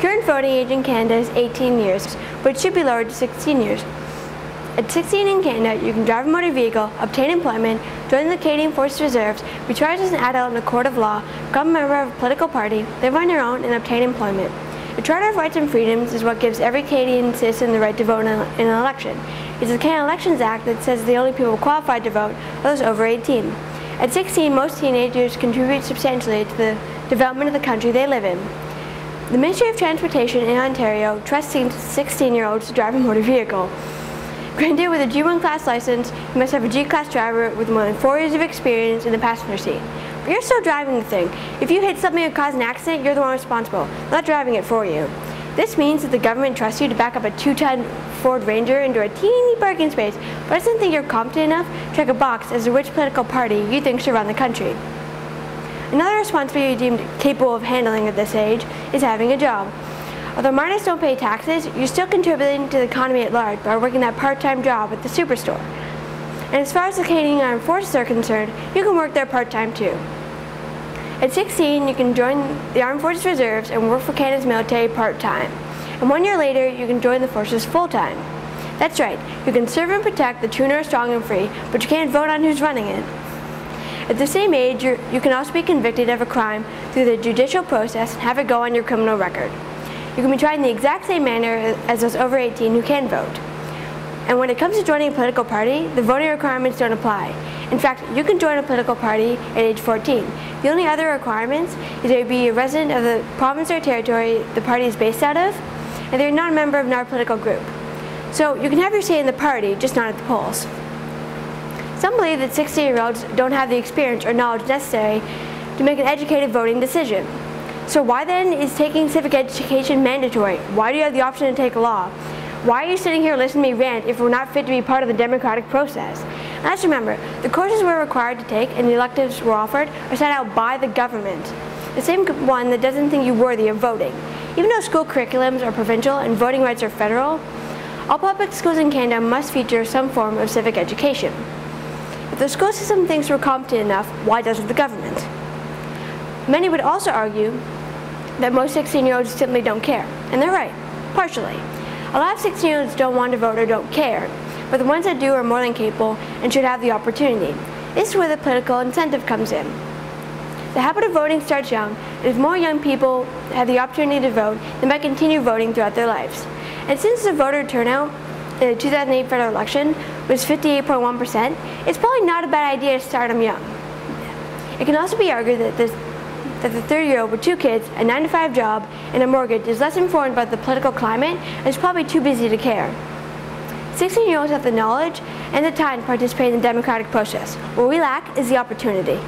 current voting age in Canada is 18 years, but it should be lowered to 16 years. At 16 in Canada, you can drive a motor vehicle, obtain employment, join the Canadian Forces Reserves, be charged as an adult in a court of law, become a member of a political party, live on your own, and obtain employment. The Charter of Rights and Freedoms is what gives every Canadian citizen the right to vote in an election. It's the Canada Elections Act that says the only people qualified to vote are those over 18. At 16, most teenagers contribute substantially to the development of the country they live in. The Ministry of Transportation in Ontario trusts 16-year-olds to drive a motor vehicle. Granted, with a G1 class license, you must have a G-class driver with more than 4 years of experience in the passenger seat. But you're still driving the thing. If you hit something or cause an accident, you're the one responsible, not driving it for you. This means that the government trusts you to back up a 2-ton Ford Ranger into a teeny parking space, but doesn't think you're competent enough to check a box as to which political party you think should run the country. Another responsibility deemed capable of handling at this age is having a job. Although minors don't pay taxes, you're still contributing to the economy at large by working that part-time job at the superstore. And as far as the Canadian Armed Forces are concerned, you can work there part-time too. At 16, you can join the Armed Forces Reserves and work for Canada's military part-time. And 1 year later, you can join the forces full-time. That's right, you can serve and protect the true north, strong and free, but you can't vote on who's running it. At the same age, you can also be convicted of a crime through the judicial process and have it go on your criminal record. You can be tried in the exact same manner as those over 18 who can vote. And when it comes to joining a political party, the voting requirements don't apply. In fact, you can join a political party at age 14. The only other requirements is that you be a resident of the province or territory the party is based out of, and that you're not a member of our political group. So you can have your say in the party, just not at the polls. Some believe that 16-year-olds don't have the experience or knowledge necessary to make an educated voting decision. So why then is taking civic education mandatory? Why do you have the option to take law? Why are you sitting here listening to me rant if we're not fit to be part of the democratic process? And let's remember, the courses we're required to take and the electives we're offered are set out by the government. The same one that doesn't think you worthy of voting. Even though school curriculums are provincial and voting rights are federal, all public schools in Canada must feature some form of civic education. If the school system thinks we're competent enough, why doesn't the government? Many would also argue that most 16-year-olds simply don't care, and they're right, partially. A lot of 16-year-olds don't want to vote or don't care, but the ones that do are more than capable and should have the opportunity. This is where the political incentive comes in. The habit of voting starts young, and if more young people have the opportunity to vote, they might continue voting throughout their lives. And since the voter turnout in the 2008 federal election was 58.1%, it's probably not a bad idea to start them young. It can also be argued that the 30-year-old with 2 kids, a 9-to-5 job, and a mortgage is less informed about the political climate and is probably too busy to care. 16-year-olds have the knowledge and the time to participate in the democratic process. What we lack is the opportunity.